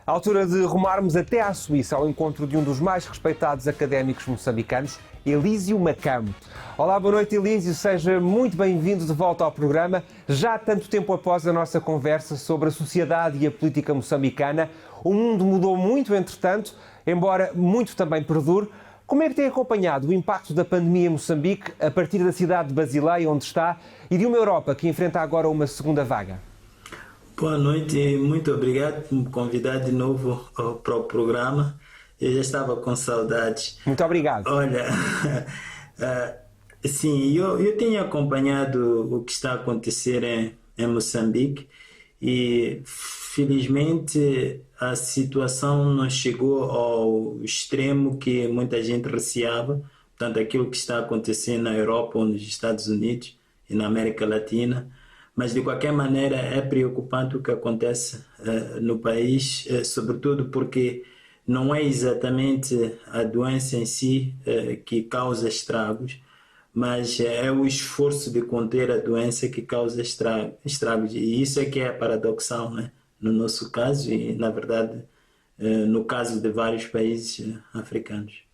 À altura de rumarmos até à Suíça ao encontro de um dos mais respeitados académicos moçambicanos, Elísio Macamo. Olá, boa noite, Elísio. Seja muito bem-vindo de volta ao programa. Já há tanto tempo após a nossa conversa sobre a sociedade e a política moçambicana, o mundo mudou muito, entretanto, embora muito também perdure. Como é que tem acompanhado o impacto da pandemia em Moçambique a partir da cidade de Basileia, onde está, e de uma Europa que enfrenta agora uma segunda vaga? Boa noite, muito obrigado por me convidar de novo para o programa. Eu já estava com saudades. Muito obrigado. Olha, sim, eu tenho acompanhado o que está a acontecer em Moçambique e felizmente a situação não chegou ao extremo que muita gente receava, portanto aquilo que está acontecendo na Europa ou nos Estados Unidos e na América Latina. Mas, de qualquer maneira, é preocupante o que acontece no país, sobretudo porque não é exatamente a doença em si que causa estragos, mas é o esforço de conter a doença que causa estragos. E isso é que é paradoxal, né? No nosso caso e, na verdade, no caso de vários países africanos.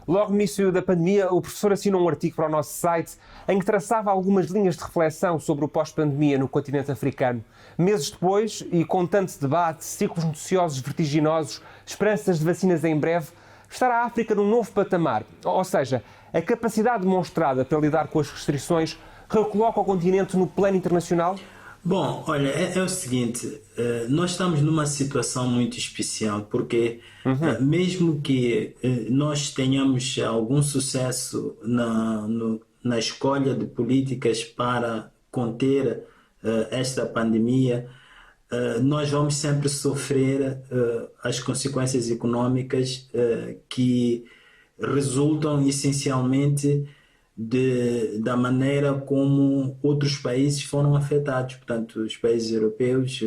Logo no início da pandemia, o professor assinou um artigo para o nosso site em que traçava algumas linhas de reflexão sobre o pós-pandemia no continente africano. Meses depois, e com tanto debate, ciclos noticiosos vertiginosos, esperanças de vacinas em breve, estará a África num novo patamar. Ou seja, a capacidade demonstrada para lidar com as restrições recoloca o continente no plano internacional? Bom, olha, é o seguinte, nós estamos numa situação muito especial, porque mesmo que nós tenhamos algum sucesso na escolha de políticas para conter esta pandemia, nós vamos sempre sofrer as consequências econômicas que resultam essencialmente da maneira como outros países foram afetados, portanto, os países europeus,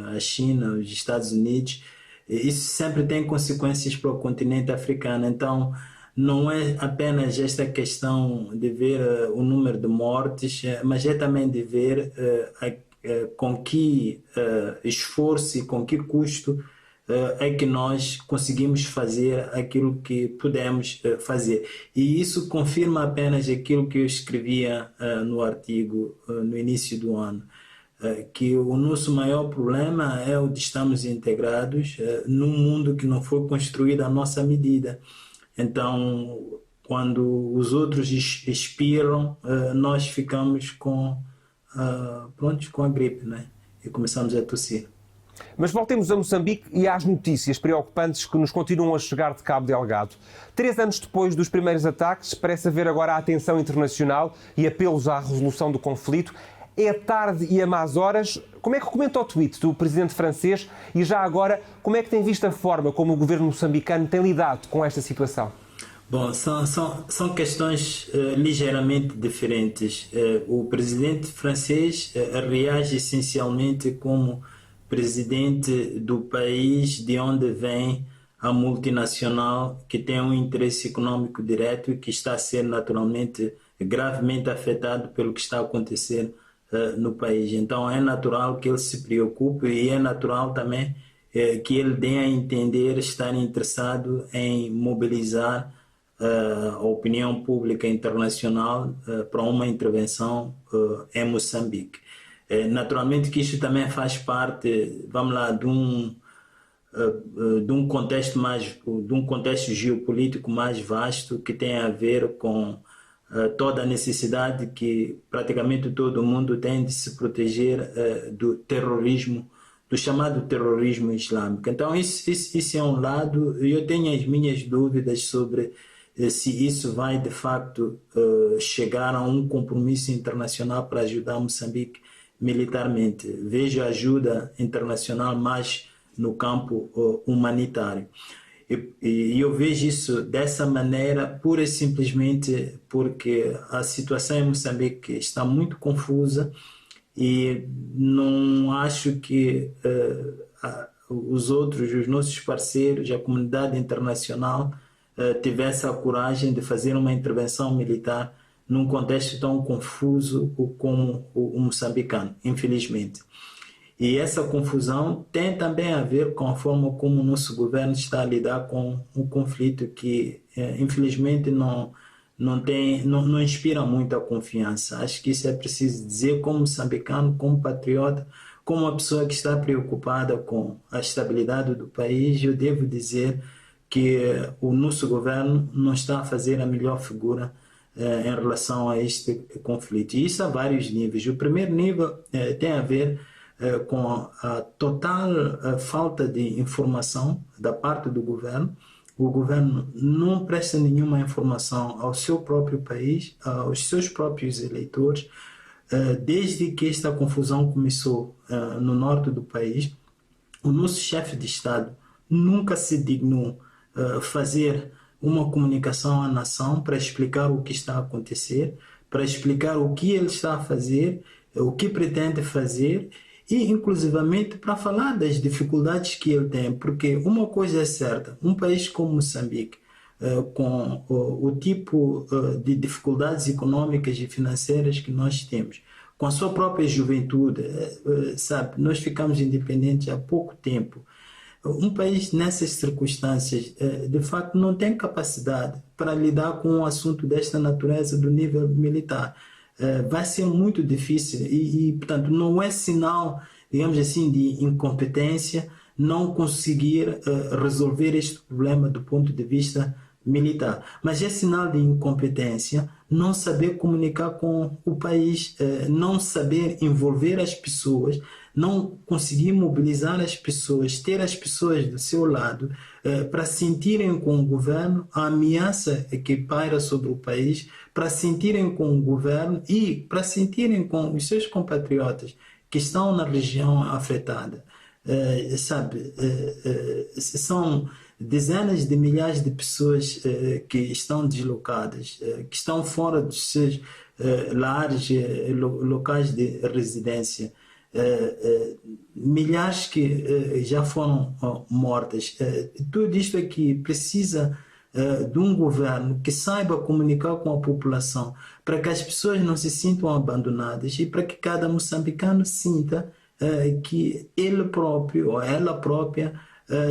a China, os Estados Unidos, isso sempre tem consequências para o continente africano. Então, não é apenas esta questão de ver o número de mortes, mas é também de ver com que esforço e com que custo é que nós conseguimos fazer aquilo que pudemos fazer. E isso confirma apenas aquilo que eu escrevia no artigo no início do ano, que o nosso maior problema é o de estarmos integrados num mundo que não foi construído à nossa medida. Então, quando os outros expiram, nós ficamos prontos com a gripe, né? E começamos a tossir. Mas voltemos a Moçambique e às notícias preocupantes que nos continuam a chegar de Cabo Delgado. 3 anos depois dos primeiros ataques, parece haver agora a atenção internacional e apelos à resolução do conflito. É tarde e a más horas. Como é que comenta o tweet do presidente francês e já agora, como é que tem visto a forma como o governo moçambicano tem lidado com esta situação? Bom, são questões ligeiramente diferentes. O presidente francês reage essencialmente como presidente do país de onde vem a multinacional que tem um interesse econômico direto e que está a ser naturalmente gravemente afetado pelo que está a acontecer no país. Então é natural que ele se preocupe e é natural também que ele dê a entender estar interessado em mobilizar a opinião pública internacional para uma intervenção em Moçambique. Naturalmente que isto também faz parte, vamos lá, de um contexto geopolítico mais vasto que tem a ver com toda a necessidade que praticamente todo o mundo tem de se proteger do terrorismo, do chamado terrorismo islâmico. Então isso é um lado. Eu tenho as minhas dúvidas sobre se isso vai de facto chegar a um compromisso internacional para ajudar Moçambique militarmente. Vejo a ajuda internacional mais no campo humanitário. E eu vejo isso dessa maneira pura e simplesmente porque a situação em Moçambique está muito confusa e não acho que os nossos parceiros, a comunidade internacional tivesse a coragem de fazer uma intervenção militar num contexto tão confuso como o moçambicano, infelizmente. E essa confusão tem também a ver com a forma como o nosso governo está a lidar com um conflito que, infelizmente, não inspira muita confiança. Acho que isso é preciso dizer como moçambicano, como patriota, como uma pessoa que está preocupada com a estabilidade do país. Eu devo dizer que o nosso governo não está a fazer a melhor figura em relação a este conflito. E isso a vários níveis. O primeiro nível tem a ver com a total falta de informação da parte do governo. O governo não presta nenhuma informação ao seu próprio país, aos seus próprios eleitores. Desde que esta confusão começou no norte do país, o nosso chefe de Estado nunca se dignou fazer uma comunicação à nação para explicar o que está a acontecer, para explicar o que ele está a fazer, o que pretende fazer e, inclusivamente, para falar das dificuldades que ele tem. Porque uma coisa é certa, um país como Moçambique, com o tipo de dificuldades econômicas e financeiras que nós temos, com a sua própria juventude, sabe, nós ficamos independentes há pouco tempo. Um país nessas circunstâncias, de facto, não tem capacidade para lidar com um assunto desta natureza do nível militar. Vai ser muito difícil portanto, não é sinal, digamos assim, de incompetência não conseguir resolver este problema do ponto de vista militar. Mas é sinal de incompetência não saber comunicar com o país, não saber envolver as pessoas, não conseguir mobilizar as pessoas, ter as pessoas do seu lado para sentirem com o governo a ameaça que paira sobre o país, para sentirem com o governo e para sentirem com os seus compatriotas que estão na região afetada. Sabe, são dezenas de milhares de pessoas que estão deslocadas, que estão fora dos seus lares, locais de residência. Milhares que já foram mortas. Tudo isto aqui precisa de um governo que saiba comunicar com a população para que as pessoas não se sintam abandonadas e para que cada moçambicano sinta que ele próprio ou ela própria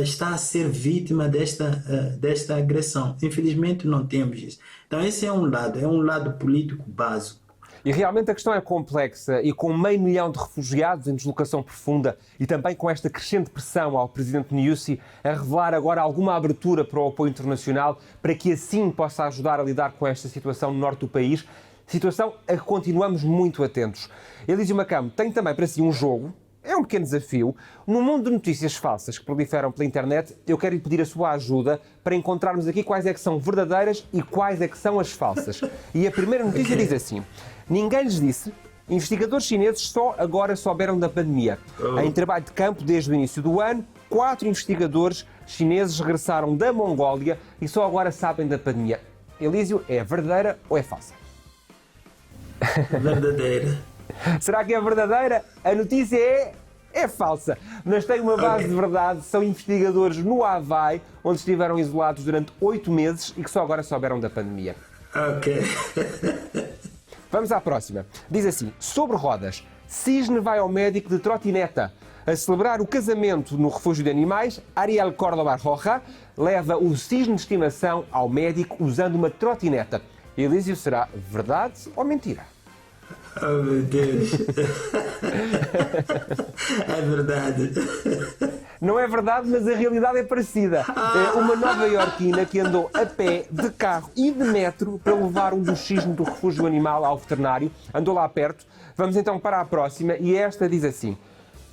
está a ser vítima desta agressão. Infelizmente não temos isso. Então esse é um lado político básico. E realmente a questão é complexa e com 500 mil de refugiados em deslocação profunda e também com esta crescente pressão ao presidente Nyusi a revelar agora alguma abertura para o apoio internacional para que assim possa ajudar a lidar com esta situação no norte do país, situação a que continuamos muito atentos. Elísio Macamo tem também para si um jogo, é um pequeno desafio. No mundo de notícias falsas que proliferam pela internet, eu quero lhe pedir a sua ajuda para encontrarmos aqui quais é que são verdadeiras e quais é que são as falsas. E a primeira notícia diz assim: ninguém lhes disse, investigadores chineses só agora souberam da pandemia. Em trabalho de campo desde o início do ano, 4 investigadores chineses regressaram da Mongólia e só agora sabem da pandemia. Elísio, é verdadeira ou é falsa? Verdadeira. Será que é verdadeira? A notícia é falsa, mas tem uma base de verdade. São investigadores no Havaí, onde estiveram isolados durante 8 meses e que só agora souberam da pandemia. Ok. Vamos à próxima. Diz assim: sobre rodas, cisne vai ao médico de trotineta. A celebrar o casamento no refúgio de animais, Ariel Córdoba Roja leva o cisne de estimação ao médico usando uma trotineta. Elísio, será verdade ou mentira? Oh, meu Deus. É verdade. Não é verdade, mas a realidade é parecida. É uma nova-iorquina que andou a pé, de carro e de metro para levar um dos cisnes do refúgio animal ao veterinário. Andou lá perto. Vamos então para a próxima e esta diz assim: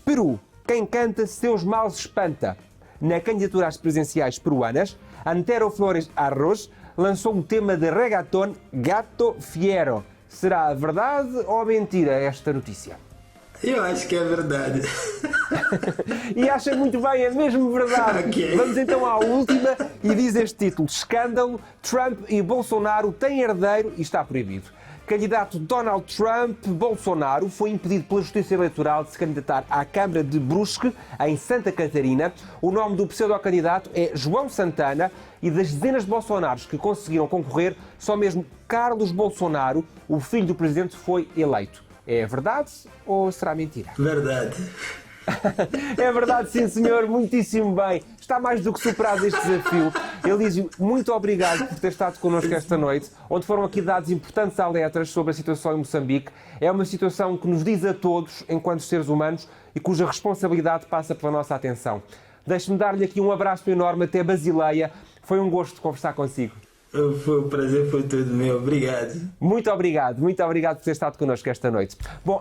Peru, quem canta seus males espanta. Na candidatura às presidenciais peruanas, Antero Flores Arroz lançou um tema de reggaeton Gato Fiero. Será verdade ou mentira esta notícia? Eu acho que é verdade. E acha muito bem, é mesmo verdade. Okay. Vamos então à última e diz este título: escândalo, Trump e Bolsonaro têm herdeiro e está proibido. Candidato Donald Trump, Bolsonaro, foi impedido pela Justiça Eleitoral de se candidatar à Câmara de Brusque, em Santa Catarina. O nome do pseudo-candidato é João Santana e das dezenas de Bolsonaros que conseguiram concorrer, só mesmo Carlos Bolsonaro, o filho do presidente, foi eleito. É verdade ou será mentira? Verdade. É verdade, sim senhor, muitíssimo bem. Está mais do que superado este desafio. Elísio, muito obrigado por ter estado connosco esta noite, onde foram aqui dados importantes à letras sobre a situação em Moçambique. É uma situação que nos diz a todos, enquanto seres humanos, e cuja responsabilidade passa pela nossa atenção. Deixe-me dar-lhe aqui um abraço enorme até Basileia. Foi um gosto conversar consigo. O prazer foi todo meu. Obrigado. Muito obrigado por ter estado connosco esta noite. Bom,